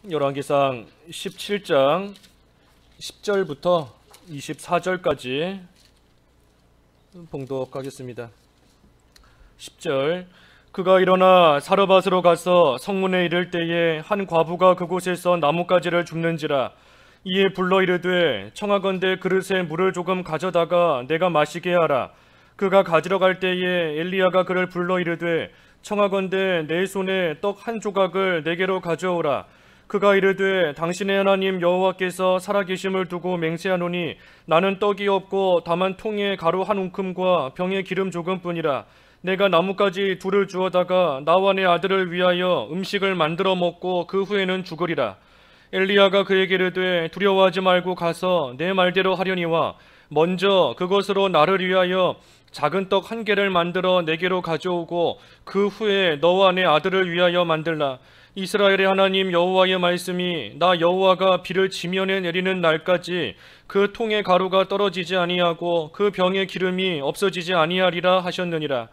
열왕기상 17장 10절부터 24절까지 봉독하겠습니다. 10절. 그가 일어나 사르밧으로 가서 성문에 이를 때에 한 과부가 그곳에서 나뭇가지를 줍는지라. 이에 불러 이르되 청하건대 그릇에 물을 조금 가져다가 내가 마시게 하라. 그가 가지러 갈 때에 엘리야가 그를 불러 이르되 청하건대 내 손에 떡 한 조각을 내게로 가져오라. 그가 이르되 당신의 하나님 여호와께서 살아계심을 두고 맹세하노니 나는 떡이 없고 다만 통에 가루 한 움큼과 병에 기름 조금뿐이라. 내가 나뭇가지 둘을 주어다가 나와 내 아들을 위하여 음식을 만들어 먹고 그 후에는 죽으리라. 엘리야가 그에게 이르되 두려워하지 말고 가서 내 말대로 하려니와 먼저 그것으로 나를 위하여 작은 떡 한 개를 만들어 내게로 가져오고 그 후에 너와 내 아들을 위하여 만들라. 이스라엘의 하나님 여호와의 말씀이 나 여호와가 비를 지면에 내리는 날까지 그 통의 가루가 떨어지지 아니하고 그 병의 기름이 없어지지 아니하리라 하셨느니라.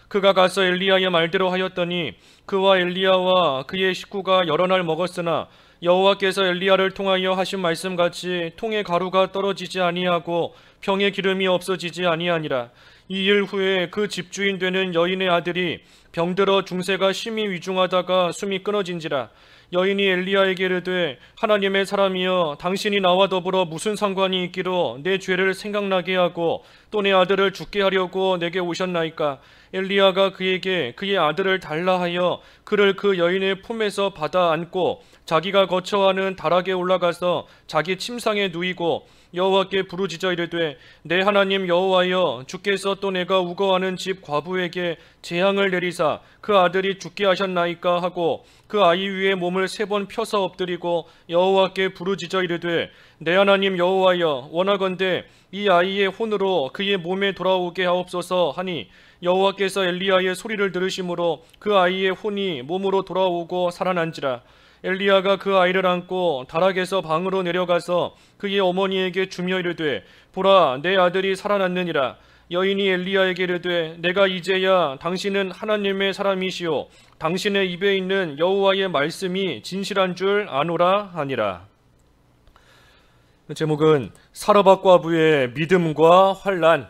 그가 가서 엘리야의 말대로 하였더니 그와 엘리야와 그의 식구가 여러 날 먹었으나 여호와께서 엘리야를 통하여 하신 말씀같이 통의 가루가 떨어지지 아니하고 병의 기름이 없어지지 아니하니라. 이 일 후에 그 집주인 되는 여인의 아들이 병들어 중세가 심히 위중하다가 숨이 끊어진지라. 여인이 엘리야에게 이르되 하나님의 사람이여 당신이 나와 더불어 무슨 상관이 있기로 내 죄를 생각나게 하고 또 내 아들을 죽게 하려고 내게 오셨나이까. 엘리야가 그에게 그의 아들을 달라 하여 그를 그 여인의 품에서 받아 안고 자기가 거처하는 다락에 올라가서 자기 침상에 누이고 여호와께 부르짖어 이르되 내 하나님 여호와여 주께서 또 내가 우거하는 집 과부에게 재앙을 내리사 그 아들이 죽게 하셨나이까 하고 그 아이 위에 몸을 3번 펴서 엎드리고 여호와께 부르짖어 이르되 내 하나님 여호와여 원하건대 이 아이의 혼으로 그의 몸에 돌아오게 하옵소서 하니 여호와께서 엘리야의 소리를 들으심으로 그 아이의 혼이 몸으로 돌아오고 살아난지라. 엘리야가 그 아이를 안고 다락에서 방으로 내려가서 그의 어머니에게 주며 이르되 보라 내 아들이 살아났느니라. 여인이 엘리야에게 이르되 내가 이제야 당신은 하나님의 사람이시오 당신의 입에 있는 여호와의 말씀이 진실한 줄 아노라 하니라. 제목은 사르밧 과부의 믿음과 환난.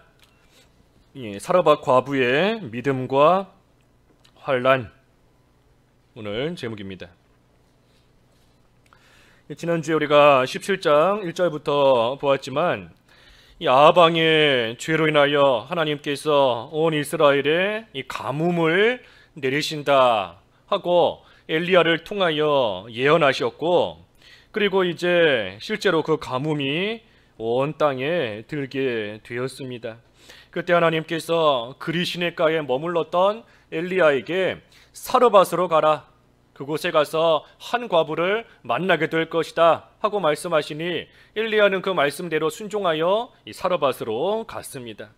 사르밧 과부의 믿음과 환난, 오늘 제목입니다. 지난주에 우리가 17장 1절부터 보았지만 이 아하방의 죄로 인하여 하나님께서 온 이스라엘에 이 가뭄을 내리신다 하고 엘리야를 통하여 예언하셨고, 그리고 이제 실제로 그 가뭄이 온 땅에 들게 되었습니다. 그때 하나님께서 그리 시내가에 머물렀던 엘리야에게 사르밧으로 가라, 그곳에 가서 한 과부를 만나게 될 것이다 하고 말씀하시니 엘리야는 그 말씀대로 순종하여 이 사르밧으로 갔습니다.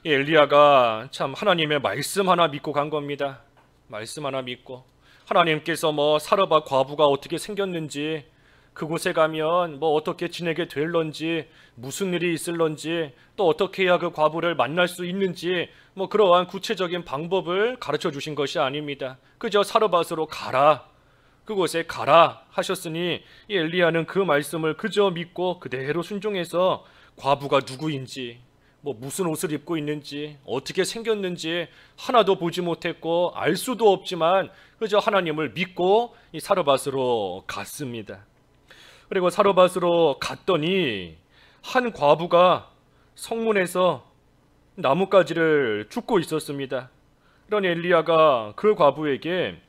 이 엘리야가 참 하나님의 말씀 하나 믿고 간 겁니다. 말씀 하나 믿고 하나님께서 사르밧 과부가 어떻게 생겼는지, 그곳에 가면 어떻게 지내게 될런지, 무슨 일이 있을런지, 또 어떻게 해야 그 과부를 만날 수 있는지 그러한 구체적인 방법을 가르쳐 주신 것이 아닙니다. 그저 사르밧으로 가라, 그곳에 가라 하셨으니 이 엘리야는 그 말씀을 그저 믿고 그대로 순종해서 과부가 누구인지, 무슨 옷을 입고 있는지, 어떻게 생겼는지 하나도 보지 못했고 알 수도 없지만 그저 하나님을 믿고 이 사르밧으로 갔습니다. 그리고 사르밧으로 갔더니 한 과부가 성문에서 나뭇가지를 줍고 있었습니다. 그러니 엘리야가 그 과부에게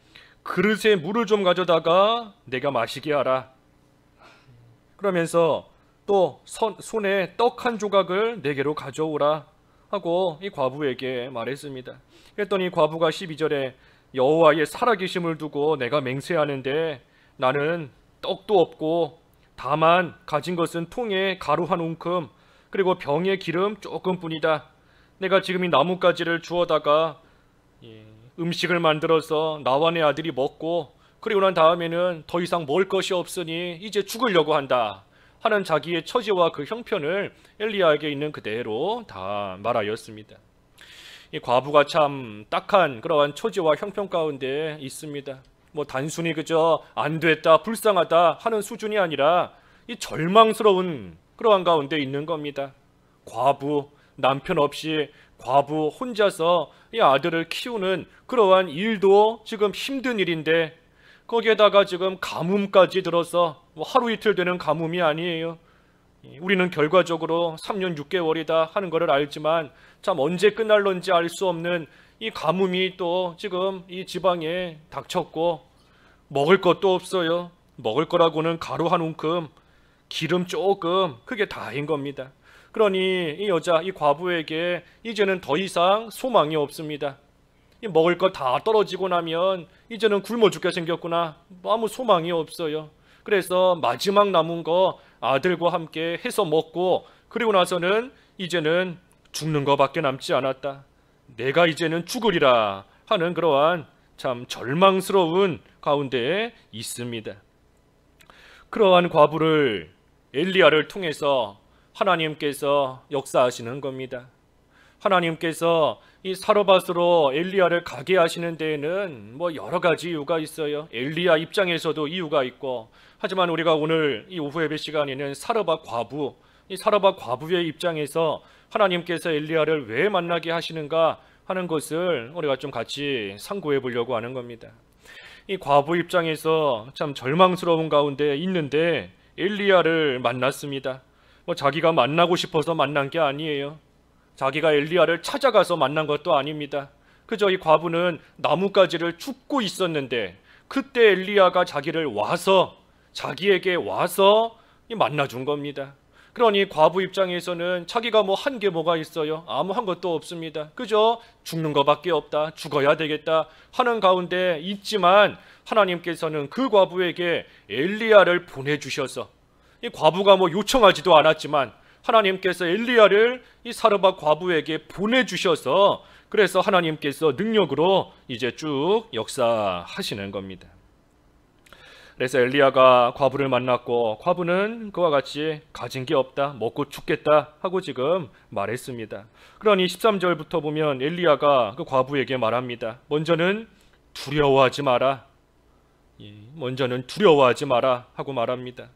그릇에 물을 좀 가져다가 내가 마시게 하라, 그러면서 또 손에 떡 한 조각을 내게로 가져오라 하고 이 과부에게 말했습니다. 그랬더니 과부가 12절에 여호와의 살아계심을 두고 내가 맹세하는데 나는 떡도 없고 다만 가진 것은 통에 가루 한 움큼 그리고 병에 기름 조금뿐이다. 내가 지금 이 나뭇가지를 주워다가 음식을 만들어서 나와 내 아들이 먹고 그리고 난 다음에는 더 이상 먹을 것이 없으니 이제 죽으려고 한다 하는 자기의 처지와 그 형편을 엘리야에게 있는 그대로 다 말하였습니다. 이 과부가 참 딱한 그러한 처지와 형편 가운데 있습니다. 뭐 단순히 그저 안 됐다, 불쌍하다 하는 수준이 아니라 이 절망스러운 그러한 가운데 있는 겁니다. 과부, 남편 없이 과부 혼자서 이 아들을 키우는 그러한 일도 지금 힘든 일인데 거기에다가 지금 가뭄까지 들어서 뭐 하루 이틀 되는 가뭄이 아니에요. 우리는 결과적으로 3년 6개월이다 하는 것을 알지만 참 언제 끝날런지 알 수 없는 이 가뭄이 또 지금 이 지방에 닥쳤고 먹을 것도 없어요. 먹을 거라고는 가루 한 움큼, 기름 조금, 그게 다인 겁니다. 그러니 이 여자, 이 과부에게 이제는 더 이상 소망이 없습니다. 이 먹을 것 다 떨어지고 나면 이제는 굶어 죽게 생겼구나. 아무 소망이 없어요. 그래서 마지막 남은 거 아들과 함께 해서 먹고 그리고 나서는 이제는 죽는 것밖에 남지 않았다. 내가 이제는 죽으리라 하는 그러한 참 절망스러운 가운데에 있습니다. 그러한 과부를 엘리야를 통해서 하나님께서 역사하시는 겁니다. 하나님께서 이 사르밧으로 엘리야를 가게 하시는 데에는 뭐 여러 가지 이유가 있어요. 엘리야 입장에서도 이유가 있고, 하지만 우리가 오늘 이 오후 예배 시간에는 사르밧 과부, 이 사르밧 과부의 입장에서 하나님께서 엘리야를 왜 만나게 하시는가 하는 것을 우리가 좀 같이 상고해 보려고 하는 겁니다. 이 과부 입장에서 참 절망스러운 가운데 있는데 엘리야를 만났습니다. 뭐 자기가 만나고 싶어서 만난 게 아니에요. 자기가 엘리야를 찾아가서 만난 것도 아닙니다. 그저 이 과부는 나뭇가지를 줍고 있었는데 그때 엘리야가 자기에게 와서 만나준 겁니다. 그러니 과부 입장에서는 자기가 뭐 한 게 뭐가 있어요? 아무 한 것도 없습니다. 그저 죽는 것밖에 없다, 죽어야 되겠다 하는 가운데 있지만 하나님께서는 그 과부에게 엘리야를 보내주셔서, 이 과부가 뭐 요청하지도 않았지만 하나님께서 엘리야를 이 사르밧 과부에게 보내주셔서 그래서 하나님께서 능력으로 이제 쭉 역사하시는 겁니다. 그래서 엘리야가 과부를 만났고 과부는 그와 같이 가진 게 없다, 먹고 죽겠다 하고 지금 말했습니다. 그러니 13절부터 보면 엘리야가 그 과부에게 말합니다. 먼저는 두려워하지 마라. 먼저는 두려워하지 마라 하고 말합니다.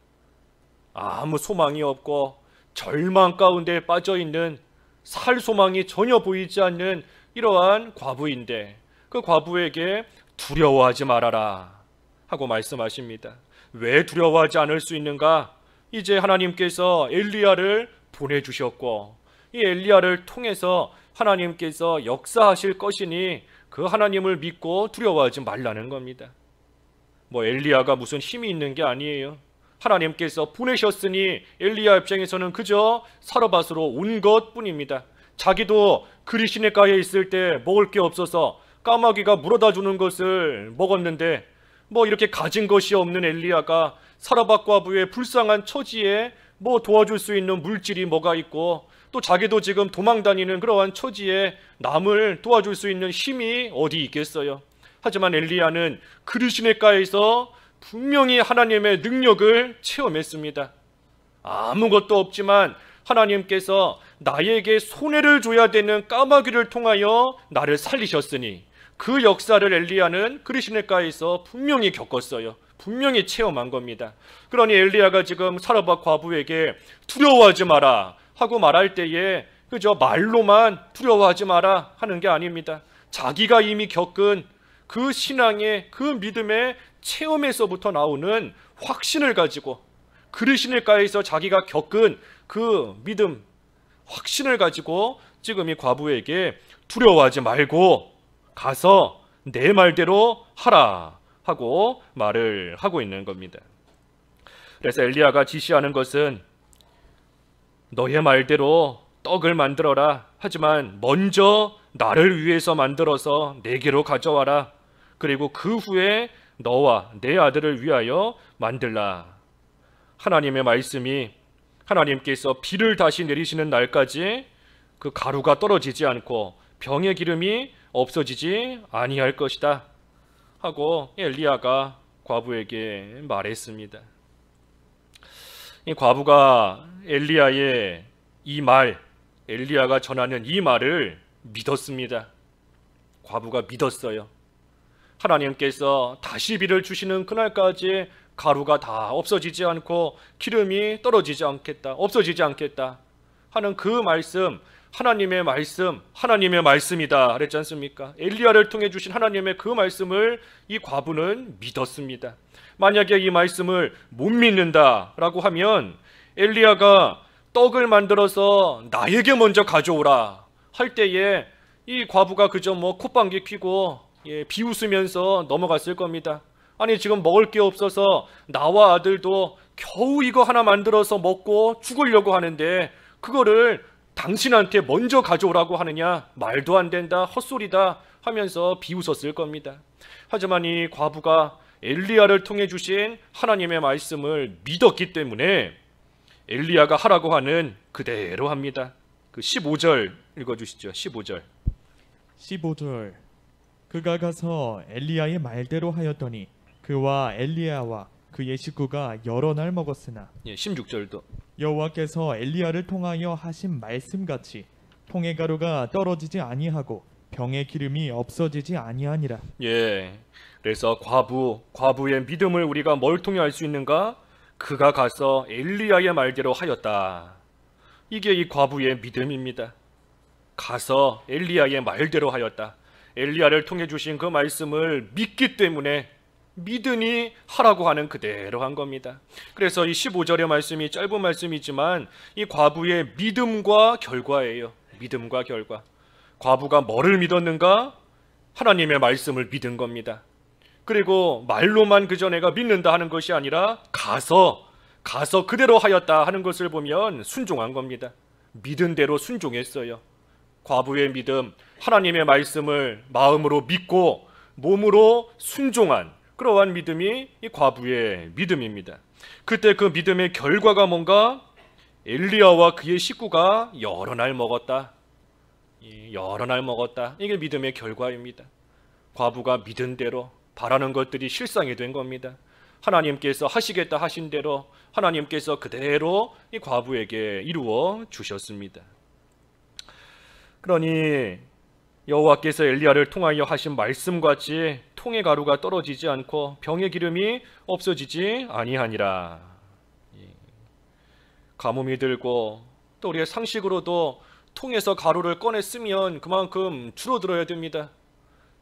아무 소망이 없고 절망 가운데 빠져있는, 살 소망이 전혀 보이지 않는 이러한 과부인데 그 과부에게 두려워하지 말아라 하고 말씀하십니다. 왜 두려워하지 않을 수 있는가? 이제 하나님께서 엘리야를 보내주셨고 이 엘리야를 통해서 하나님께서 역사하실 것이니 그 하나님을 믿고 두려워하지 말라는 겁니다. 뭐 엘리야가 무슨 힘이 있는 게 아니에요. 하나님께서 보내셨으니 엘리야 입장에서는 그저 사르밧으로 온 것뿐입니다. 자기도 그리시네가에 있을 때 먹을 게 없어서 까마귀가 물어다 주는 것을 먹었는데 뭐 이렇게 가진 것이 없는 엘리야가 사르밧 과부의 불쌍한 처지에 뭐 도와줄 수 있는 물질이 뭐가 있고 또 자기도 지금 도망다니는 그러한 처지에 남을 도와줄 수 있는 힘이 어디 있겠어요. 하지만 엘리야는 그리시네가에서 분명히 하나님의 능력을 체험했습니다. 아무것도 없지만 하나님께서 나에게 손해를 줘야 되는 까마귀를 통하여 나를 살리셨으니 그 역사를 엘리야는 그리시네가에서 분명히 겪었어요. 분명히 체험한 겁니다. 그러니 엘리야가 지금 사르밧 과부에게 두려워하지 마라 하고 말할 때에 그저 말로만 두려워하지 마라 하는 게 아닙니다. 자기가 이미 겪은 그 신앙의 그 믿음의 체험에서부터 나오는 확신을 가지고, 그리시네가에서 자기가 겪은 그 믿음, 확신을 가지고 지금 이 과부에게 두려워하지 말고 가서 내 말대로 하라 하고 말을 하고 있는 겁니다. 그래서 엘리야가 지시하는 것은 너의 말대로 떡을 만들어라. 하지만 먼저 나를 위해서 만들어서 내게로 가져와라. 그리고 그 후에 너와 내 아들을 위하여 만들라. 하나님의 말씀이 하나님께서 비를 다시 내리시는 날까지 그 가루가 떨어지지 않고 병의 기름이 없어지지 아니할 것이다 하고 엘리야가 과부에게 말했습니다. 이 과부가 엘리야의 이 말, 엘리야가 전하는 이 말을 믿었습니다. 과부가 믿었어요. 하나님께서 다시 비를 주시는 그날까지 가루가 다 없어지지 않고 기름이 떨어지지 않겠다, 없어지지 않겠다 하는 그 말씀, 하나님의 말씀, 하나님의 말씀이다 그랬지 않습니까? 엘리야를 통해 주신 하나님의 그 말씀을 이 과부는 믿었습니다. 만약에 이 말씀을 못 믿는다라고 하면 엘리야가 떡을 만들어서 나에게 먼저 가져오라 할 때에 이 과부가 그저 콧방귀 뀌고 비웃으면서 넘어갔을 겁니다. 아니 지금 먹을 게 없어서 나와 아들도 겨우 이거 하나 만들어서 먹고 죽으려고 하는데 그거를 당신한테 먼저 가져오라고 하느냐, 말도 안 된다, 헛소리다 하면서 비웃었을 겁니다. 하지만 이 과부가 엘리야를 통해 주신 하나님의 말씀을 믿었기 때문에 엘리야가 하라고 하는 그대로 합니다. 그 15절 읽어주시죠. 15절. 그가 가서 엘리야의 말대로 하였더니 그와 엘리야와 그의 식구가 여러 날 먹었으나 16절도 여호와께서 엘리야를 통하여 하신 말씀같이 통의 가루가 떨어지지 아니하고 병의 기름이 없어지지 아니하니라. 그래서 과부의 믿음을 우리가 뭘 통해 알 수 있는가? 그가 가서 엘리야의 말대로 하였다. 이게 이 과부의 믿음입니다. 가서 엘리야의 말대로 하였다. 엘리야를 통해 주신 그 말씀을 믿기 때문에 믿으니 하라고 하는 그대로 한 겁니다. 그래서 이 15절의 말씀이 짧은 말씀이지만 이 과부의 믿음과 결과예요. 믿음과 결과. 과부가 뭐를 믿었는가? 하나님의 말씀을 믿은 겁니다. 그리고 말로만 그저 내가 믿는다 하는 것이 아니라 가서 그대로 하였다 하는 것을 보면 순종한 겁니다. 믿은 대로 순종했어요. 과부의 믿음, 하나님의 말씀을 마음으로 믿고 몸으로 순종한 그러한 믿음이 이 과부의 믿음입니다. 그때 그 믿음의 결과가 뭔가? 엘리야와 그의 식구가 여러 날 먹었다. 여러 날 먹었다. 이게 믿음의 결과입니다. 과부가 믿은 대로 바라는 것들이 실상이 된 겁니다. 하나님께서 하시겠다 하신 대로 하나님께서 그대로 이 과부에게 이루어 주셨습니다. 그러니 여호와께서 엘리야를 통하여 하신 말씀같이 통의 가루가 떨어지지 않고 병의 기름이 없어지지 아니하니라. 가뭄이 들고 또 우리의 상식으로도 통에서 가루를 꺼내 쓰면 그만큼 줄어들어야 됩니다.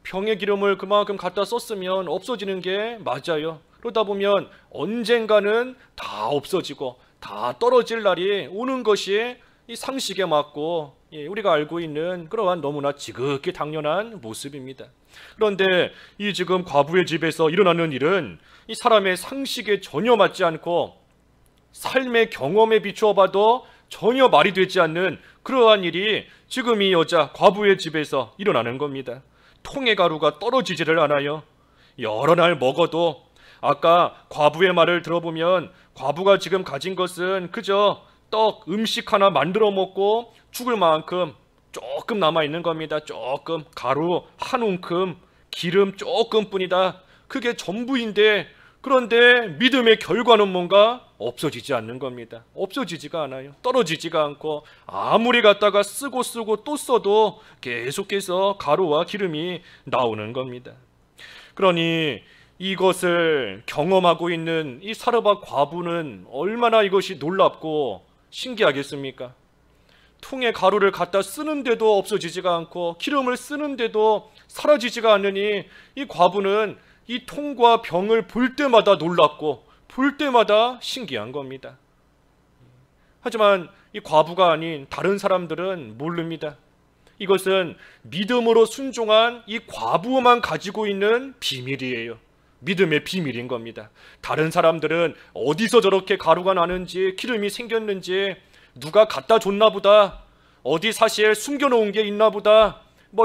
병의 기름을 그만큼 갖다 썼으면 없어지는 게 맞아요. 그러다 보면 언젠가는 다 없어지고 다 떨어질 날이 오는 것이 이 상식에 맞고 우리가 알고 있는 그러한 너무나 지극히 당연한 모습입니다. 그런데 이 지금 과부의 집에서 일어나는 일은 이 사람의 상식에 전혀 맞지 않고 삶의 경험에 비추어 봐도 전혀 말이 되지 않는 그러한 일이 지금 이 여자 과부의 집에서 일어나는 겁니다. 통의 가루가 떨어지지를 않아요. 여러 날 먹어도 아까 과부의 말을 들어보면 과부가 지금 가진 것은 그저 떡, 음식 하나 만들어 먹고 죽을 만큼 조금 남아있는 겁니다. 조금, 가루 한 움큼, 기름 조금뿐이다. 그게 전부인데 그런데 믿음의 결과는 뭔가? 없어지지 않는 겁니다. 없어지지가 않아요. 떨어지지가 않고 아무리 갖다가 쓰고 또 써도 계속해서 가루와 기름이 나오는 겁니다. 그러니 이것을 경험하고 있는 이 사르밧 과부는 얼마나 이것이 놀랍고 신기하겠습니까? 통에 가루를 갖다 쓰는데도 없어지지가 않고 기름을 쓰는데도 사라지지가 않으니 이 과부는 이 통과 병을 볼 때마다 놀랍고 볼 때마다 신기한 겁니다. 하지만 이 과부가 아닌 다른 사람들은 모릅니다. 이것은 믿음으로 순종한 이 과부만 가지고 있는 비밀이에요. 믿음의 비밀인 겁니다. 다른 사람들은 어디서 저렇게 가루가 나는지 기름이 생겼는지 누가 갖다 줬나 보다, 어디 사실 숨겨놓은 게 있나 보다,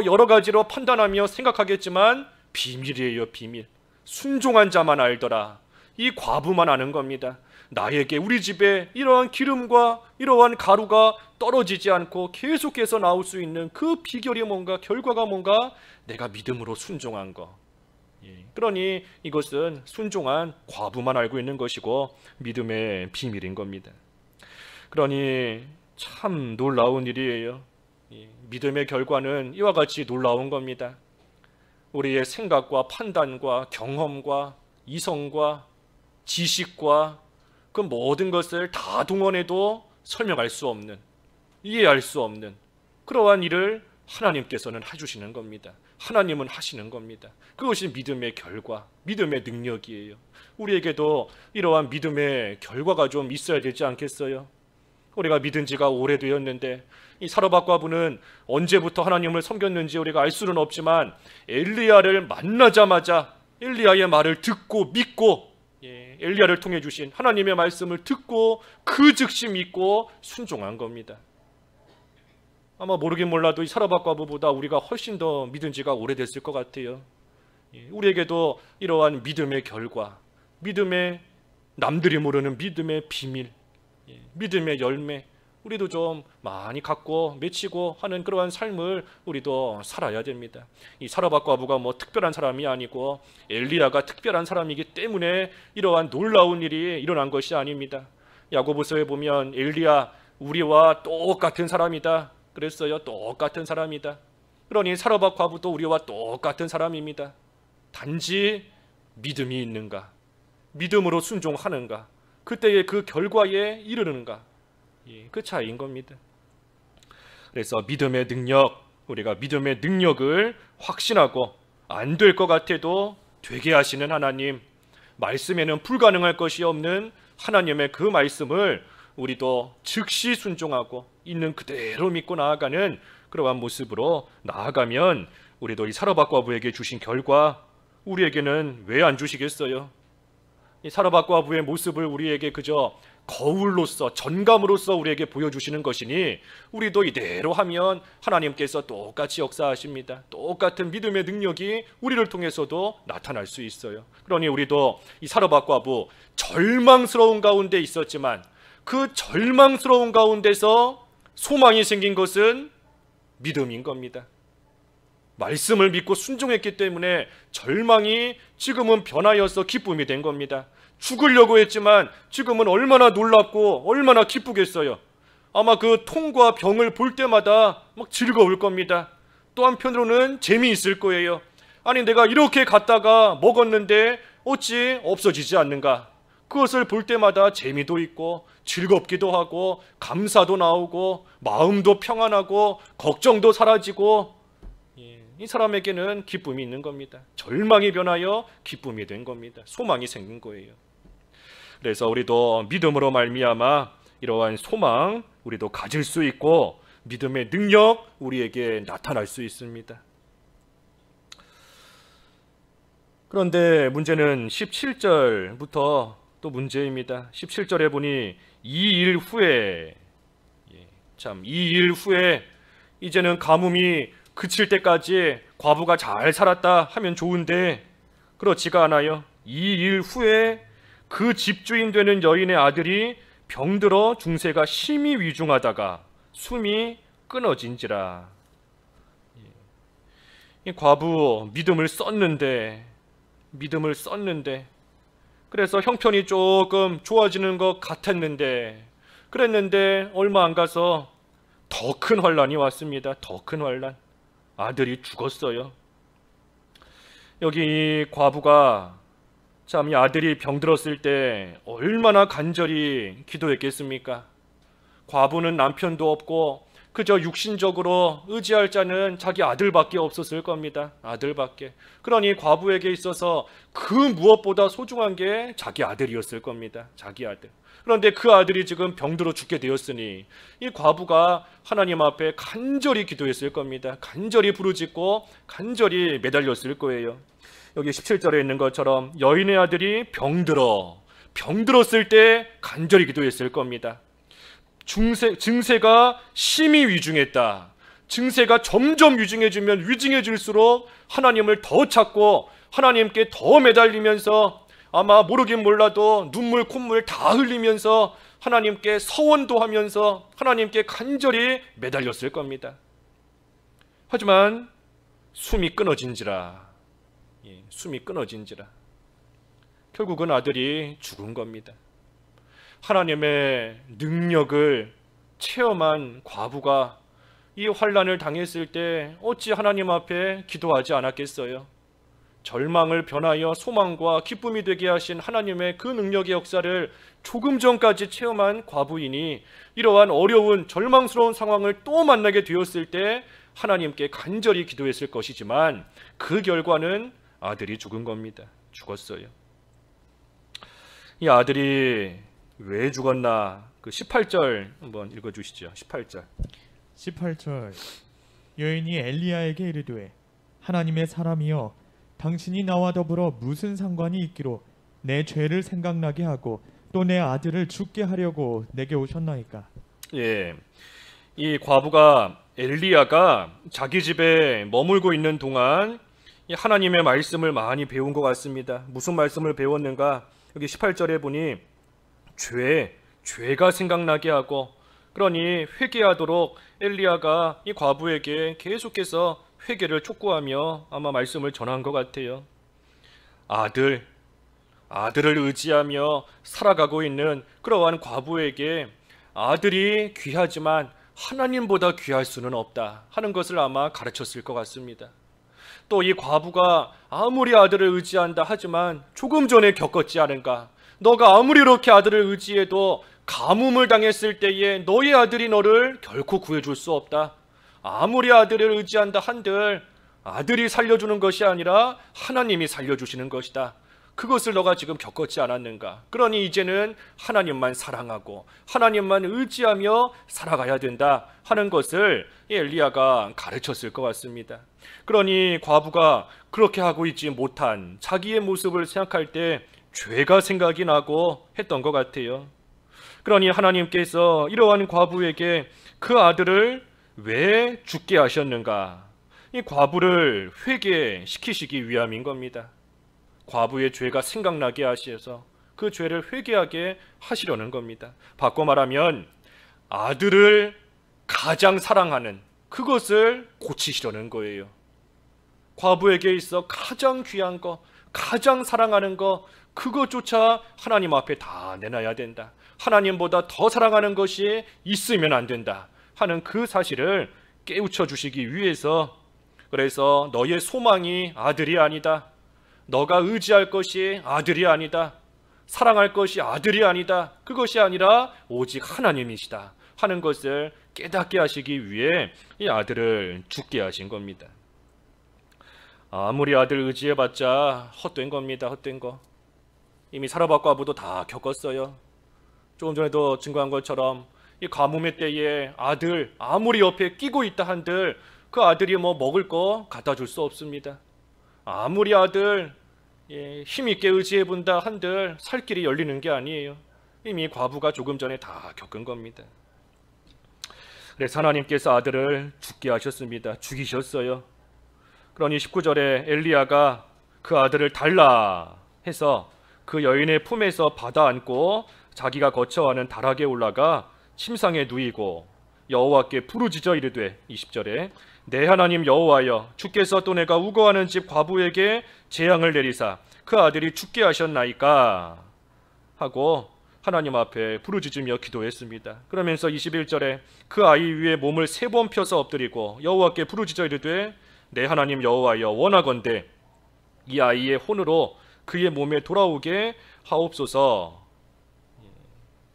여러 가지로 판단하며 생각하겠지만 비밀이에요. 비밀. 순종한 자만 알더라. 이 과부만 아는 겁니다. 나에게 우리 집에 이러한 기름과 이러한 가루가 떨어지지 않고 계속해서 나올 수 있는 그 비결이 뭔가, 결과가 뭔가? 내가 믿음으로 순종한 거. 그러니 이것은 순종한 과부만 알고 있는 것이고 믿음의 비밀인 겁니다. 그러니 참 놀라운 일이에요. 믿음의 결과는 이와 같이 놀라운 겁니다. 우리의 생각과 판단과 경험과 이성과 지식과 그 모든 것을 다 동원해도 설명할 수 없는, 이해할 수 없는 그러한 일을 하나님께서는 해주시는 겁니다. 하나님은 하시는 겁니다. 그것이 믿음의 결과, 믿음의 능력이에요. 우리에게도 이러한 믿음의 결과가 좀 있어야 되지 않겠어요? 우리가 믿은 지가 오래되었는데 이 사르밧 과부는 언제부터 하나님을 섬겼는지 우리가 알 수는 없지만 엘리야를 만나자마자 엘리야의 말을 듣고 믿고, 엘리야를 통해 주신 하나님의 말씀을 듣고 그 즉시 믿고 순종한 겁니다. 아마 모르긴 몰라도 이 사르밧 과부보다 우리가 훨씬 더 믿은 지가 오래됐을 것 같아요. 우리에게도 이러한 믿음의 결과, 믿음의, 남들이 모르는 믿음의 비밀, 믿음의 열매, 우리도 좀 많이 갖고 맺히고 하는 그러한 삶을 우리도 살아야 됩니다. 이 사르밧 과부가 뭐 특별한 사람이 아니고 엘리야가 특별한 사람이기 때문에 이러한 놀라운 일이 일어난 것이 아닙니다. 야고보서에 보면 엘리야 우리와 똑같은 사람이다 그랬어요. 똑같은 사람이다. 그러니 사르밧 과부도 우리와 똑같은 사람입니다. 단지 믿음이 있는가, 믿음으로 순종하는가, 그때의 그 결과에 이르는가, 그 차이인 겁니다. 그래서 믿음의 능력, 우리가 믿음의 능력을 확신하고 안 될 것 같아도 되게 하시는 하나님, 말씀에는 불가능할 것이 없는 하나님의 그 말씀을 우리도 즉시 순종하고 있는 그대로 믿고 나아가는 그러한 모습으로 나아가면 우리도 이 사르밧 과부에게 주신 결과 우리에게는 왜 안 주시겠어요? 이 사르밧 과부의 모습을 우리에게 그저 거울로서, 전감으로서 우리에게 보여주시는 것이니 우리도 이대로 하면 하나님께서 똑같이 역사하십니다. 똑같은 믿음의 능력이 우리를 통해서도 나타날 수 있어요. 그러니 우리도 이 사르밧 과부, 절망스러운 가운데 있었지만 그 절망스러운 가운데서 소망이 생긴 것은 믿음인 겁니다. 말씀을 믿고 순종했기 때문에 절망이 지금은 변하여서 기쁨이 된 겁니다. 죽으려고 했지만 지금은 얼마나 놀랍고 얼마나 기쁘겠어요. 아마 그 통과 병을 볼 때마다 막 즐거울 겁니다. 또 한편으로는 재미있을 거예요. 아니 내가 이렇게 갔다가 먹었는데 어찌 없어지지 않는가. 그것을 볼 때마다 재미도 있고 즐겁기도 하고 감사도 나오고 마음도 평안하고 걱정도 사라지고, 이 사람에게는 기쁨이 있는 겁니다. 절망이 변하여 기쁨이 된 겁니다. 소망이 생긴 거예요. 그래서 우리도 믿음으로 말미암아 이러한 소망 우리도 가질 수 있고 믿음의 능력 우리에게 나타날 수 있습니다. 그런데 문제는 17절부터 또 문제입니다. 17절에 보니 2일 후에, 참 2일 후에 이제는 가뭄이 그칠 때까지 과부가 잘 살았다 하면 좋은데 그렇지가 않아요. 2일 후에 그 집주인 되는 여인의 아들이 병들어 중세가 심히 위중하다가 숨이 끊어진지라. 이 과부 믿음을 썼는데 그래서 형편이 조금 좋아지는 것 같았는데 그랬는데 얼마 안 가서 더 큰 환란이 왔습니다. 더 큰 환란. 아들이 죽었어요. 여기 과부가 참 이 아들이 병들었을 때 얼마나 간절히 기도했겠습니까? 과부는 남편도 없고 그저 육신적으로 의지할 자는 자기 아들밖에 없었을 겁니다. 아들밖에. 그러니 과부에게 있어서 그 무엇보다 소중한 게 자기 아들이었을 겁니다. 자기 아들. 그런데 그 아들이 지금 병들어 죽게 되었으니 이 과부가 하나님 앞에 간절히 기도했을 겁니다. 간절히 부르짖고 간절히 매달렸을 거예요. 여기 17절에 있는 것처럼 여인의 아들이 병들었을 때 간절히 기도했을 겁니다. 증세가 심히 위중했다. 증세가 점점 위중해질수록 하나님을 더 찾고 하나님께 더 매달리면서 아마 모르긴 몰라도 눈물 콧물 다 흘리면서 하나님께 서원도 하면서 하나님께 간절히 매달렸을 겁니다. 하지만 숨이 끊어진지라 결국은 아들이 죽은 겁니다. 하나님의 능력을 체험한 과부가 이 환난을 당했을 때 어찌 하나님 앞에 기도하지 않았겠어요? 절망을 변하여 소망과 기쁨이 되게 하신 하나님의 그 능력의 역사를 조금 전까지 체험한 과부인이 이러한 어려운 절망스러운 상황을 또 만나게 되었을 때 하나님께 간절히 기도했을 것이지만 그 결과는 아들이 죽은 겁니다. 죽었어요. 이 아들이 왜 죽었나? 그 18절 한번 읽어주시죠. 18절. 18절 여인이 엘리야에게 이르되 하나님의 사람이여 당신이 나와 더불어 무슨 상관이 있기로 내 죄를 생각나게 하고 또 내 아들을 죽게 하려고 내게 오셨나이까. 예, 이 과부가 엘리야가 자기 집에 머물고 있는 동안 이 하나님의 말씀을 많이 배운 것 같습니다. 무슨 말씀을 배웠는가? 여기 18절에 보니 죄가 생각나게 하고 그러니 회개하도록 엘리야가 이 과부에게 계속해서 회개를 촉구하며 아마 말씀을 전한 것 같아요. 아들을 의지하며 살아가고 있는 그러한 과부에게 아들이 귀하지만 하나님보다 귀할 수는 없다 하는 것을 아마 가르쳤을 것 같습니다. 또 이 과부가 아무리 아들을 의지한다 하지만 조금 전에 겪었지 않은가? 너가 아무리 이렇게 아들을 의지해도 가뭄을 당했을 때에 너의 아들이 너를 결코 구해줄 수 없다. 아무리 아들을 의지한다 한들 아들이 살려주는 것이 아니라 하나님이 살려주시는 것이다. 그것을 너가 지금 겪었지 않았는가? 그러니 이제는 하나님만 사랑하고 하나님만 의지하며 살아가야 된다 하는 것을 엘리야가 가르쳤을 것 같습니다. 그러니 과부가 그렇게 하고 있지 못한 자기의 모습을 생각할 때 죄가 생각이 나고 했던 것 같아요. 그러니 하나님께서 이러한 과부에게 그 아들을 왜 죽게 하셨는가? 이 과부를 회개시키시기 위함인 겁니다. 과부의 죄가 생각나게 하셔서 그 죄를 회개하게 하시려는 겁니다. 바꿔 말하면 아들을 가장 사랑하는 그것을 고치시려는 거예요. 과부에게 있어 가장 귀한 거, 가장 사랑하는 거, 그것조차 하나님 앞에 다 내놔야 된다. 하나님보다 더 사랑하는 것이 있으면 안 된다 하는 그 사실을 깨우쳐 주시기 위해서, 그래서 너의 소망이 아들이 아니다, 너가 의지할 것이 아들이 아니다, 사랑할 것이 아들이 아니다, 그것이 아니라 오직 하나님이시다 하는 것을 깨닫게 하시기 위해 이 아들을 죽게 하신 겁니다. 아무리 아들 의지해봤자 헛된 겁니다. 헛된 거. 이미 사라밧 과부도 다 겪었어요. 조금 전에도 증거한 것처럼 이 가뭄의 때에 아들 아무리 옆에 끼고 있다 한들 그 아들이 뭐 먹을 거 갖다 줄 수 없습니다. 아무리 아들 힘있게 의지해본다 한들 살 길이 열리는 게 아니에요. 이미 과부가 조금 전에 다 겪은 겁니다. 그래서 하나님께서 아들을 죽게 하셨습니다. 죽이셨어요. 그러니 19절에 엘리야가 그 아들을 달라 해서 그 여인의 품에서 받아 안고 자기가 거처하는 다락에 올라가 침상에 누이고 여호와께 부르짖어 이르되 20절에 내 하나님 여호와여 주께서 또 내가 우거하는 집 과부에게 재앙을 내리사 그 아들이 죽게 하셨나이까 하고 하나님 앞에 부르짖으며 기도했습니다. 그러면서 21절에 그 아이 위에 몸을 3번 펴서 엎드리고 여호와께 부르짖어 이르되 내 하나님 여호와여 원하건대 이 아이의 혼으로 그의 몸에 돌아오게 하옵소서.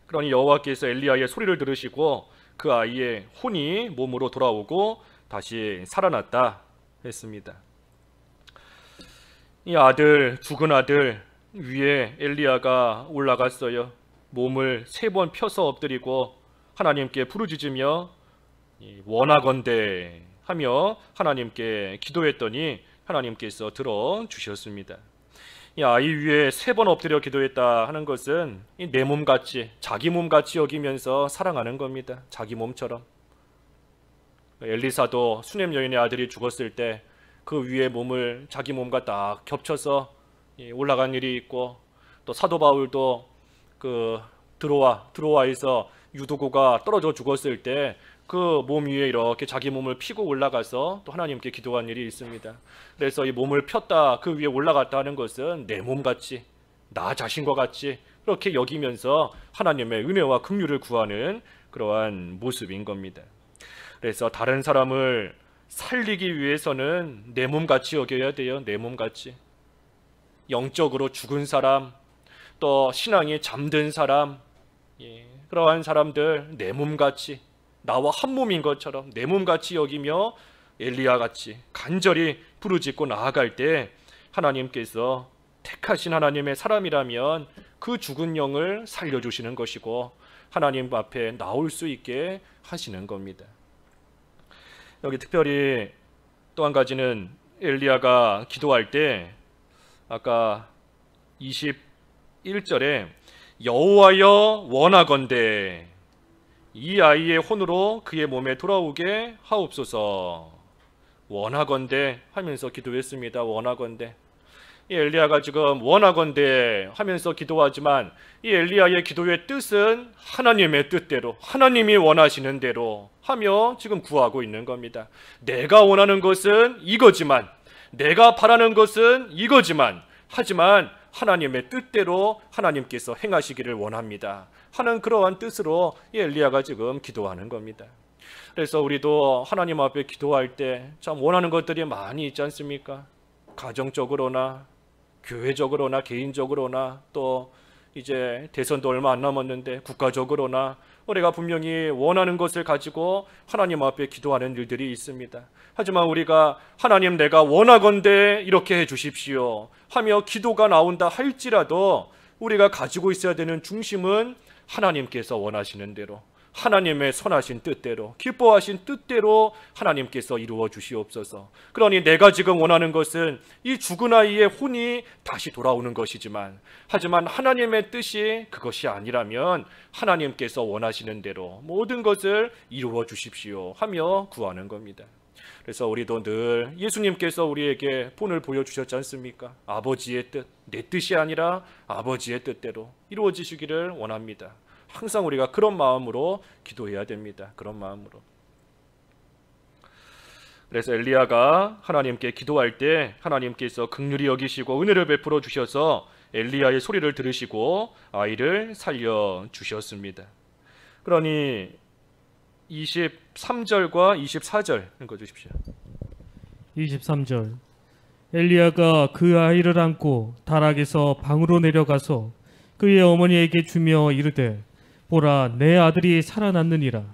그러니 여호와께서 엘리야의 소리를 들으시고 그 아이의 혼이 몸으로 돌아오고 다시 살아났다 했습니다. 이 아들, 죽은 아들 위에 엘리야가 올라갔어요. 몸을 3번 펴서 엎드리고 하나님께 부르짖으며 원하건대 하며 하나님께 기도했더니 하나님께서 들어주셨습니다. 이 아이 위에 3번 엎드려 기도했다 하는 것은 내 몸같이, 자기 몸같이 여기면서 사랑하는 겁니다. 자기 몸처럼. 엘리사도 수넴 여인의 아들이 죽었을 때 그 위에 몸을 자기 몸과 딱 겹쳐서 올라간 일이 있고, 또 사도 바울도 그 드로아에서 유두고가 떨어져 죽었을 때 그 몸 위에 이렇게 자기 몸을 피고 올라가서 또 하나님께 기도한 일이 있습니다. 그래서 이 몸을 폈다, 그 위에 올라갔다 하는 것은 내 몸같이, 나 자신과 같이 그렇게 여기면서 하나님의 은혜와 긍휼을 구하는 그러한 모습인 겁니다. 그래서 다른 사람을 살리기 위해서는 내 몸같이 여겨야 돼요. 내 몸같이. 영적으로 죽은 사람, 또 신앙이 잠든 사람, 그러한 사람들 내 몸같이, 나와 한 몸인 것처럼 내 몸같이 여기며 엘리야같이 간절히 부르짖고 나아갈 때 하나님께서 택하신 하나님의 사람이라면 그 죽은 영을 살려주시는 것이고 하나님 앞에 나올 수 있게 하시는 겁니다. 여기 특별히 또 한 가지는 엘리야가 기도할 때 아까 21절에 여호와여 원하건대 이 아이의 혼으로 그의 몸에 돌아오게 하옵소서, 원하건대 하면서 기도했습니다. 원하건대. 이 엘리야가 지금 원하건대 하면서 기도하지만 이 엘리야의 기도의 뜻은 하나님의 뜻대로, 하나님이 원하시는 대로 하며 지금 구하고 있는 겁니다. 내가 원하는 것은 이거지만, 내가 바라는 것은 이거지만, 하지만 하나님의 뜻대로 하나님께서 행하시기를 원합니다 하는 그러한 뜻으로 이 엘리야가 지금 기도하는 겁니다. 그래서 우리도 하나님 앞에 기도할 때 참 원하는 것들이 많이 있지 않습니까? 가정적으로나 교회적으로나 개인적으로나 또 이제 대선도 얼마 안 남았는데 국가적으로나 우리가 분명히 원하는 것을 가지고 하나님 앞에 기도하는 일들이 있습니다. 하지만 우리가 하나님 내가 원하건대 이렇게 해주십시오 하며 기도가 나온다 할지라도 우리가 가지고 있어야 되는 중심은 하나님께서 원하시는 대로, 하나님의 선하신 뜻대로, 기뻐하신 뜻대로 하나님께서 이루어 주시옵소서. 그러니 내가 지금 원하는 것은 이 죽은 아이의 혼이 다시 돌아오는 것이지만, 하지만 하나님의 뜻이 그것이 아니라면 하나님께서 원하시는 대로 모든 것을 이루어 주십시오 하며 구하는 겁니다. 그래서 우리도 늘 예수님께서 우리에게 본을 보여주셨지 않습니까? 아버지의 뜻, 내 뜻이 아니라 아버지의 뜻대로 이루어지시기를 원합니다. 항상 우리가 그런 마음으로 기도해야 됩니다. 그런 마음으로. 그래서 엘리야가 하나님께 기도할 때 하나님께서 긍휼히 여기시고 은혜를 베풀어 주셔서 엘리야의 소리를 들으시고 아이를 살려 주셨습니다. 그러니 23절과 24절 읽어주십시오. 23절 엘리야가 그 아이를 안고 다락에서 방으로 내려가서 그의 어머니에게 주며 이르되 보라 내 아들이 살아났느니라.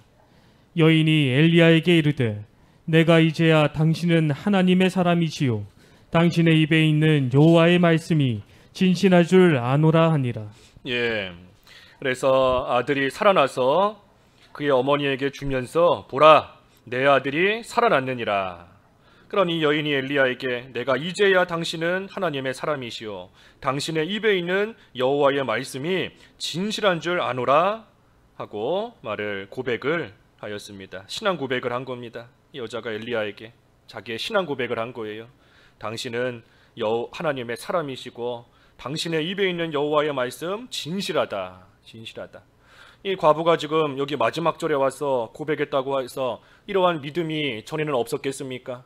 여인이 엘리야에게 이르되 내가 이제야 당신은 하나님의 사람이시요 당신의 입에 있는 여호와의 말씀이 진실할 줄 아노라 하니라. 그래서 아들이 살아나서 그의 어머니에게 주면서 보라 내 아들이 살아났느니라. 그러니 여인이 엘리야에게 내가 이제야 당신은 하나님의 사람이시오 당신의 입에 있는 여호와의 말씀이 진실한 줄 아노라 하고 고백을 하였습니다. 신앙 고백을 한 겁니다. 이 여자가 엘리야에게 자기의 신앙 고백을 한 거예요. 당신은 하나님의 사람이시고 당신의 입에 있는 여호와의 말씀 진실하다. 이 과부가 지금 여기 마지막 절에 와서 고백했다고 해서 이러한 믿음이 전에는 없었겠습니까?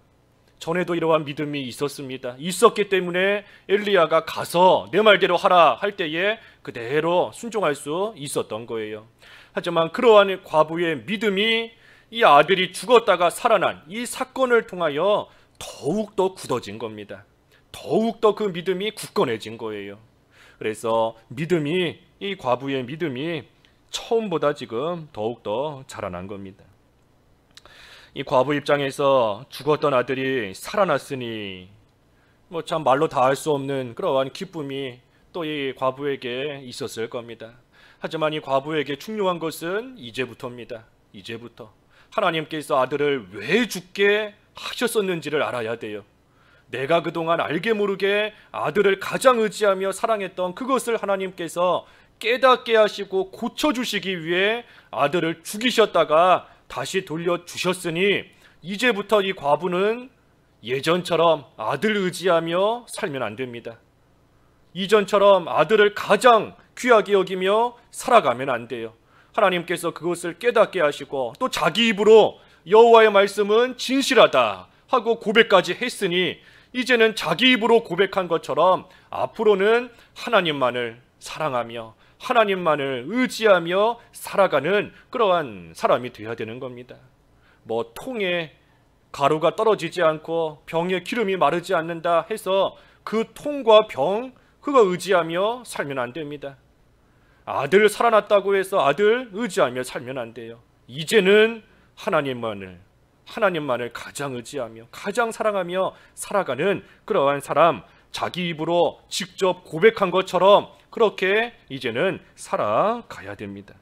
전에도 이러한 믿음이 있었습니다. 있었기 때문에 엘리야가 가서 내 말대로 하라 할 때에 그대로 순종할 수 있었던 거예요. 하지만 그러한 과부의 믿음이 이 아들이 죽었다가 살아난 이 사건을 통하여 더욱더 굳어진 겁니다. 더욱더 그 믿음이 굳건해진 거예요. 그래서 이 과부의 믿음이 처음보다 지금 더욱더 자라난 겁니다. 이 과부 입장에서 죽었던 아들이 살아났으니 참 말로 다 할 수 없는 그러한 기쁨이 또 이 과부에게 있었을 겁니다. 하지만 이 과부에게 중요한 것은 이제부터입니다. 이제부터 하나님께서 아들을 왜 죽게 하셨었는지를 알아야 돼요. 내가 그동안 알게 모르게 아들을 가장 의지하며 사랑했던 그것을 하나님께서 깨닫게 하시고 고쳐주시기 위해 아들을 죽이셨다가 다시 돌려주셨으니 이제부터 이 과부는 예전처럼 아들 의지하며 살면 안 됩니다. 이전처럼 아들을 가장 귀하게 여기며 살아가면 안 돼요. 하나님께서 그것을 깨닫게 하시고 또 자기 입으로 여호와의 말씀은 진실하다 하고 고백까지 했으니 이제는 자기 입으로 고백한 것처럼 앞으로는 하나님만을 사랑하며 하나님만을 의지하며 살아가는 그러한 사람이 되어야 되는 겁니다. 통에 가루가 떨어지지 않고 병에 기름이 마르지 않는다 해서 그 통과 병 그거 의지하며 살면 안 됩니다. 아들 살아났다고 해서 아들 의지하며 살면 안 돼요. 이제는 하나님만을 가장 의지하며 가장 사랑하며 살아가는 그러한 사람, 자기 입으로 직접 고백한 것처럼 그렇게 이제는 살아가야 됩니다.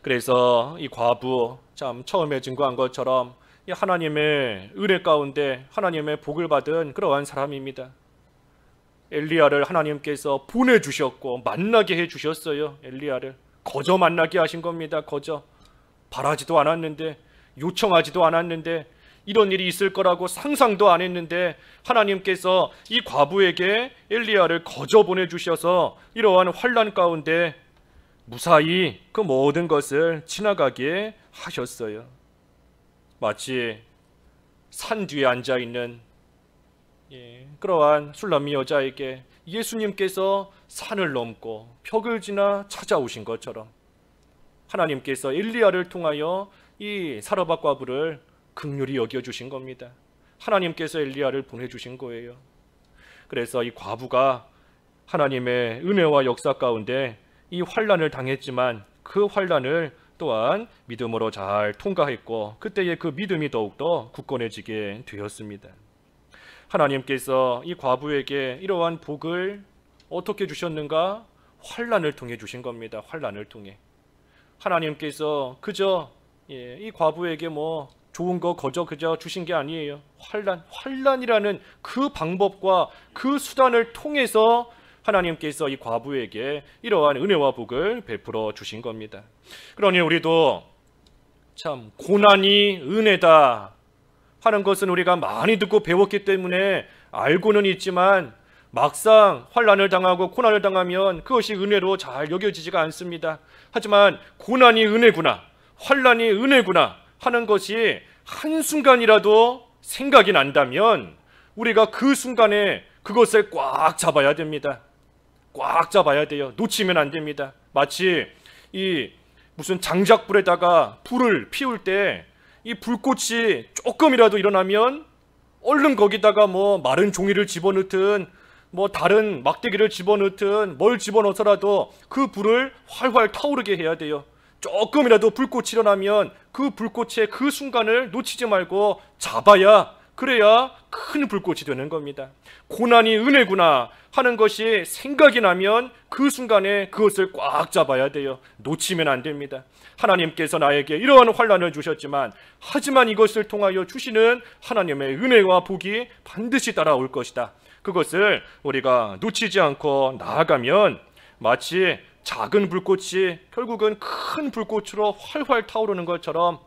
그래서 이 과부, 참 처음에 증거한 것처럼 이 하나님의 은혜 가운데 하나님의 복을 받은 그러한 사람입니다. 엘리야를 하나님께서 보내주셨고 만나게 해주셨어요. 엘리야를 거저 만나게 하신 겁니다. 거저. 바라지도 않았는데, 요청하지도 않았는데, 이런 일이 있을 거라고 상상도 안 했는데 하나님께서 이 과부에게 엘리야를 거저 보내주셔서 이러한 환난 가운데 무사히 그 모든 것을 지나가게 하셨어요. 마치 산 뒤에 앉아있는 그러한 술람미 여자에게 예수님께서 산을 넘고 벽을 지나 찾아오신 것처럼 하나님께서 엘리야를 통하여 이 사르밧 과부를 긍휼히 여겨주신 겁니다. 하나님께서 엘리야를 보내주신 거예요. 그래서 이 과부가 하나님의 은혜와 역사 가운데 이 환난을 당했지만 그 환난을 또한 믿음으로 잘 통과했고 그때의 그 믿음이 더욱더 굳건해지게 되었습니다. 하나님께서 이 과부에게 이러한 복을 어떻게 주셨는가? 환난을 통해 주신 겁니다. 환난을 통해. 하나님께서 그저 이 과부에게 뭐 좋은 거 그저 주신 게 아니에요. 환난이라는 그 방법과 그 수단을 통해서 하나님께서 이 과부에게 이러한 은혜와 복을 베풀어 주신 겁니다. 그러니 우리도 참 고난이 은혜다 하는 것은 우리가 많이 듣고 배웠기 때문에 알고는 있지만 막상 환난을 당하고 고난을 당하면 그것이 은혜로 잘 여겨지지가 않습니다. 하지만 고난이 은혜구나, 환난이 은혜구나 하는 것이 한순간이라도 생각이 난다면 우리가 그 순간에 그것을 꽉 잡아야 됩니다. 꽉 잡아야 돼요. 놓치면 안 됩니다. 마치 이 무슨 장작불에다가 불을 피울 때 이 불꽃이 조금이라도 일어나면 얼른 거기다가 뭐 마른 종이를 집어넣든 뭐 다른 막대기를 집어넣든 뭘 집어넣어서라도 그 불을 활활 타오르게 해야 돼요. 조금이라도 불꽃이 일어나면 그 불꽃의 그 순간을 놓치지 말고 잡아야, 그래야 큰 불꽃이 되는 겁니다. 고난이 은혜구나 하는 것이 생각이 나면 그 순간에 그것을 꽉 잡아야 돼요. 놓치면 안 됩니다. 하나님께서 나에게 이러한 환난을 주셨지만 하지만 이것을 통하여 주시는 하나님의 은혜와 복이 반드시 따라올 것이다. 그것을 우리가 놓치지 않고 나아가면 마치 작은 불꽃이 결국은 큰 불꽃으로 활활 타오르는 것처럼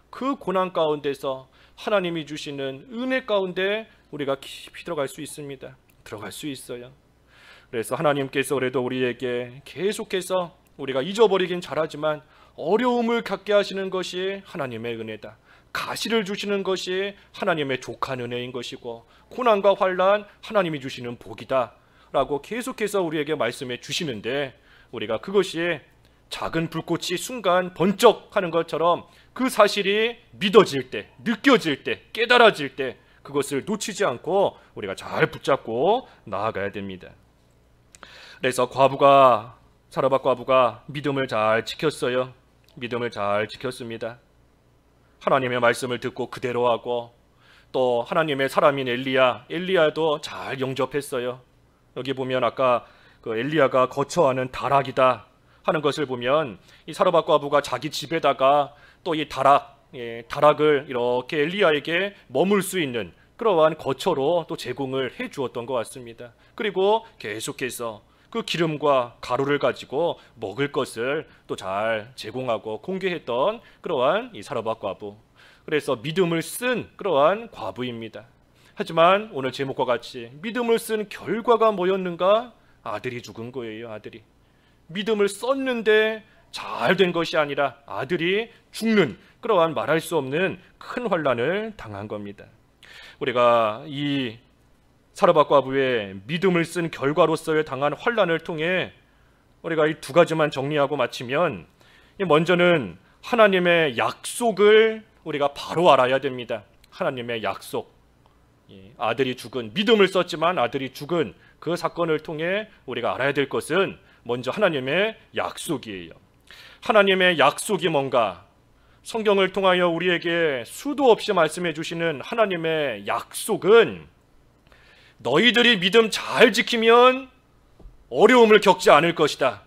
그 고난 가운데서 하나님이 주시는 은혜 가운데 우리가 깊이 들어갈 수 있습니다. 들어갈 수 있어요. 그래서 하나님께서 그래도 우리에게 계속해서 우리가 잊어버리긴 잘하지만 어려움을 갖게 하시는 것이 하나님의 은혜다. 가시를 주시는 것이 하나님의 족한 은혜인 것이고 고난과 환난 하나님이 주시는 복이다 라고 계속해서 우리에게 말씀해 주시는데 우리가 그것이 작은 불꽃이 순간 번쩍하는 것처럼 그 사실이 믿어질 때, 느껴질 때, 깨달아질 때 그것을 놓치지 않고 우리가 잘 붙잡고 나아가야 됩니다. 그래서 사르밧 과부가 믿음을 잘 지켰어요. 믿음을 잘 지켰습니다. 하나님의 말씀을 듣고 그대로 하고 또 하나님의 사람인 엘리야도 잘 영접했어요. 여기 보면 아까 그 엘리야가 거처하는 다락이다 하는 것을 보면 이 사르밧 과부가 자기 집에다가 또 이 다락을 이렇게 엘리야에게 머물 수 있는 그러한 거처로 또 제공을 해 주었던 것 같습니다. 그리고 계속해서 그 기름과 가루를 가지고 먹을 것을 또 잘 제공하고 공개했던 그러한 이 사르밧 과부. 그래서 믿음을 쓴 그러한 과부입니다. 하지만 오늘 제목과 같이 믿음을 쓴 결과가 뭐였는가? 아들이 죽은 거예요. 아들이. 믿음을 썼는데 잘 된 것이 아니라 아들이 죽는 그러한 말할 수 없는 큰 환난을 당한 겁니다. 우리가 이 사르밧 과부의 믿음을 쓴 결과로서의 당한 환난을 통해 우리가 이 두 가지만 정리하고 마치면 먼저는 하나님의 약속을 우리가 바로 알아야 됩니다. 하나님의 약속. 아들이 죽은, 믿음을 썼지만 아들이 죽은 그 사건을 통해 우리가 알아야 될 것은 먼저 하나님의 약속이에요. 하나님의 약속이 뭔가? 성경을 통하여 우리에게 수도 없이 말씀해 주시는 하나님의 약속은 너희들이 믿음 잘 지키면 어려움을 겪지 않을 것이다.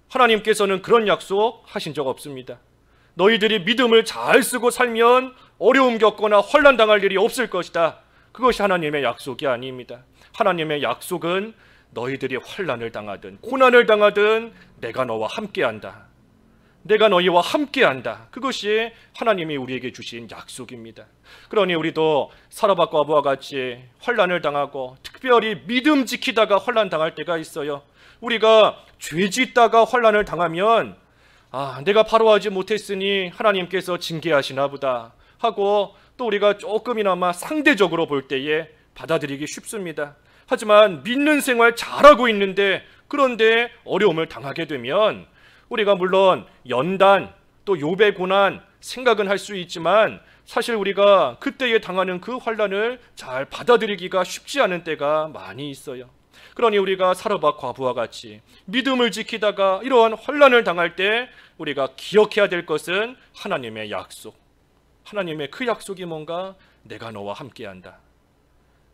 하나님께서는 그런 약속 하신 적 없습니다. 너희들이 믿음을 잘 쓰고 살면 어려움 겪거나 환난 당할 일이 없을 것이다. 그것이 하나님의 약속이 아닙니다. 하나님의 약속은 너희들이 환난을 당하든 고난을 당하든 내가 너와 함께한다. 내가 너희와 함께한다. 그것이 하나님이 우리에게 주신 약속입니다. 그러니 우리도 사라밧 과부와 같이 환난을 당하고 특별히 믿음 지키다가 환난 당할 때가 있어요. 우리가 죄 짓다가 환난을 당하면 내가 바로 하지 못했으니 하나님께서 징계하시나 보다 하고 또 우리가 조금이나마 상대적으로 볼 때에 받아들이기 쉽습니다. 하지만 믿는 생활 잘하고 있는데 그런데 어려움을 당하게 되면 우리가 물론 연단 또 욥의 고난 생각은 할 수 있지만 사실 우리가 그때에 당하는 그 환난을 잘 받아들이기가 쉽지 않은 때가 많이 있어요. 그러니 우리가 사라밧 과부와 같이 믿음을 지키다가 이러한 환난을 당할 때 우리가 기억해야 될 것은 하나님의 약속. 하나님의 그 약속이 뭔가? 내가 너와 함께한다.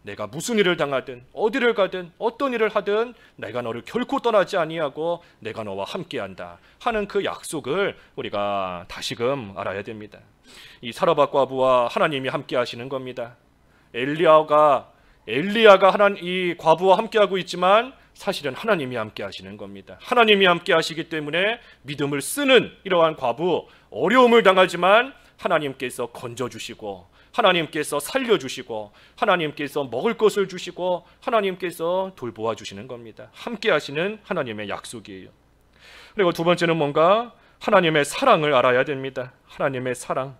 내가 무슨 일을 당하든 어디를 가든 어떤 일을 하든 내가 너를 결코 떠나지 아니하고 내가 너와 함께한다 하는 그 약속을 우리가 다시금 알아야 됩니다. 이 사라밧 과부와 하나님이 함께하시는 겁니다. 엘리야가 이 과부와 함께하고 있지만 사실은 하나님이 함께하시는 겁니다. 하나님이 함께하시기 때문에 믿음을 쓰는 이러한 과부, 어려움을 당하지만 하나님께서 건져주시고 하나님께서 살려주시고 하나님께서 먹을 것을 주시고 하나님께서 돌보아 주시는 겁니다. 함께 하시는 하나님의 약속이에요. 그리고 두 번째는 뭔가? 하나님의 사랑을 알아야 됩니다. 하나님의 사랑.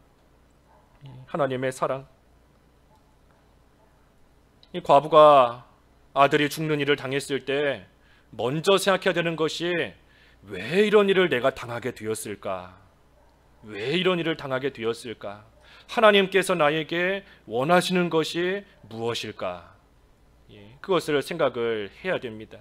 하나님의 사랑. 이 과부가 아들이 죽는 일을 당했을 때 먼저 생각해야 되는 것이 왜 이런 일을 내가 당하게 되었을까? 왜 이런 일을 당하게 되었을까? 하나님께서 나에게 원하시는 것이 무엇일까? 그것을 생각을 해야 됩니다.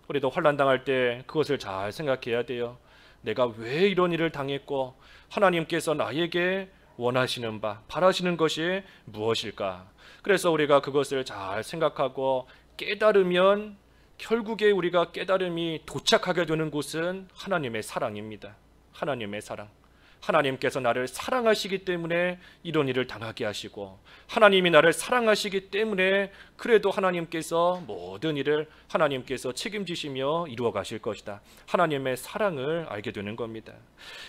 우리도 환난 당할 때 그것을 잘 생각해야 돼요. 내가 왜 이런 일을 당했고 하나님께서 나에게 원하시는 바, 바라시는 것이 무엇일까? 그래서 우리가 그것을 잘 생각하고 깨달으면 결국에 우리가 깨달음이 도착하게 되는 곳은 하나님의 사랑입니다. 하나님의 사랑. 하나님께서 나를 사랑하시기 때문에 이런 일을 당하게 하시고 하나님이 나를 사랑하시기 때문에 그래도 하나님께서 모든 일을 하나님께서 책임지시며 이루어 가실 것이다. 하나님의 사랑을 알게 되는 겁니다.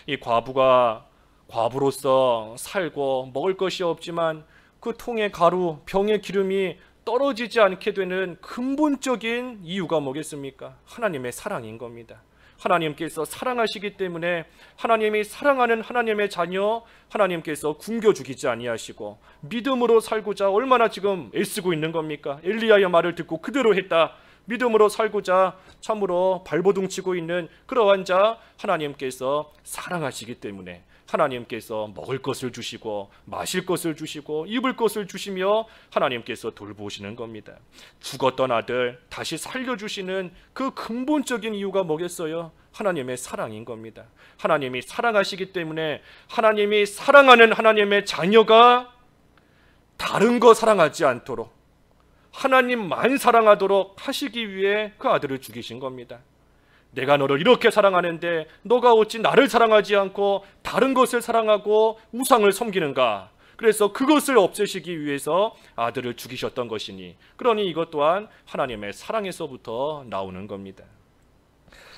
이 과부가 과부로서 살고 먹을 것이 없지만 그 통의 가루, 병의 기름이 떨어지지 않게 되는 근본적인 이유가 뭐겠습니까? 하나님의 사랑인 겁니다. 하나님께서 사랑하시기 때문에 하나님이 사랑하는 하나님의 자녀 하나님께서 굶겨 죽이지 아니하시고 믿음으로 살고자 얼마나 지금 애쓰고 있는 겁니까? 엘리야의 말을 듣고 그대로 했다. 믿음으로 살고자 참으로 발버둥 치고 있는 그러한 자 하나님께서 사랑하시기 때문에 하나님께서 먹을 것을 주시고 마실 것을 주시고 입을 것을 주시며 하나님께서 돌보시는 겁니다. 죽었던 아들 다시 살려주시는 그 근본적인 이유가 뭐겠어요? 하나님의 사랑인 겁니다. 하나님이 사랑하시기 때문에 하나님이 사랑하는 하나님의 자녀가 다른 거 사랑하지 않도록 하나님만 사랑하도록 하시기 위해 그 아들을 죽이신 겁니다. 내가 너를 이렇게 사랑하는데 너가 어찌 나를 사랑하지 않고 다른 것을 사랑하고 우상을 섬기는가? 그래서 그것을 없애시기 위해서 아들을 죽이셨던 것이니 그러니 이것 또한 하나님의 사랑에서부터 나오는 겁니다.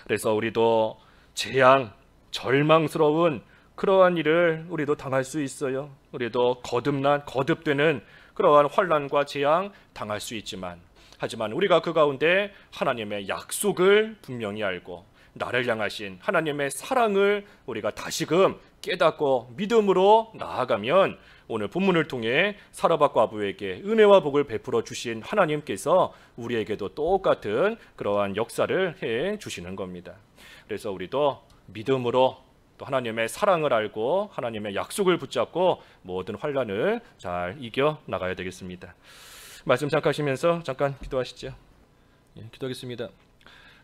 그래서 우리도 재앙, 절망스러운 그러한 일을 우리도 당할 수 있어요. 우리도 거듭되는 그러한 환난과 재앙 당할 수 있지만 하지만 우리가 그 가운데 하나님의 약속을 분명히 알고 나를 향하신 하나님의 사랑을 우리가 다시금 깨닫고 믿음으로 나아가면 오늘 본문을 통해 사라밧 과부에게 은혜와 복을 베풀어 주신 하나님께서 우리에게도 똑같은 그러한 역사를 해 주시는 겁니다. 그래서 우리도 믿음으로 또 하나님의 사랑을 알고 하나님의 약속을 붙잡고 모든 환난을 잘 이겨 나가야 되겠습니다. 말씀 잠깐 하시면서 잠깐 기도하시죠. 예, 기도하겠습니다.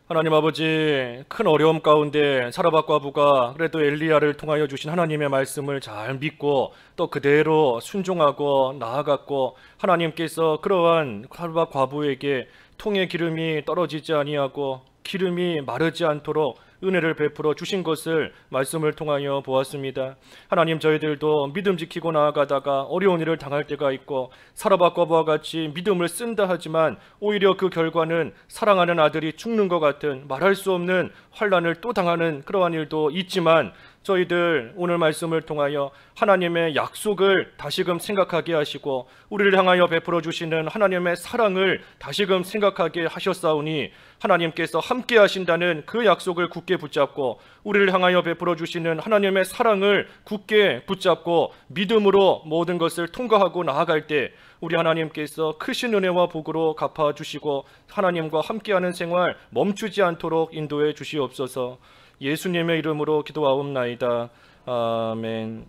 하나님 아버지, 큰 어려움 가운데 사르밧 과부가 그래도 엘리야를 통하여 주신 하나님의 말씀을 잘 믿고 또 그대로 순종하고 나아갔고, 하나님께서 그러한 사르밧 과부에게 통의 기름이 떨어지지 아니하고 기름이 마르지 않도록 은혜를 베풀어 주신 것을 말씀을 통하여 보았습니다. 하나님, 저희들도 믿음 지키고 나아가다가 어려운 일을 당할 때가 있고 사르밧 과부와 같이 믿음을 쓴다 하지만 오히려 그 결과는 사랑하는 아들이 죽는 것 같은 말할 수 없는 환난을 또 당하는 그러한 일도 있지만, 저희들 오늘 말씀을 통하여 하나님의 약속을 다시금 생각하게 하시고 우리를 향하여 베풀어 주시는 하나님의 사랑을 다시금 생각하게 하셨사오니, 하나님께서 함께 하신다는 그 약속을 굳게 붙잡고 우리를 향하여 베풀어 주시는 하나님의 사랑을 굳게 붙잡고 믿음으로 모든 것을 통과하고 나아갈 때 우리 하나님께서 크신 은혜와 복으로 갚아주시고 하나님과 함께하는 생활 멈추지 않도록 인도해 주시옵소서. 예수님의 이름으로 기도하옵나이다. 아멘.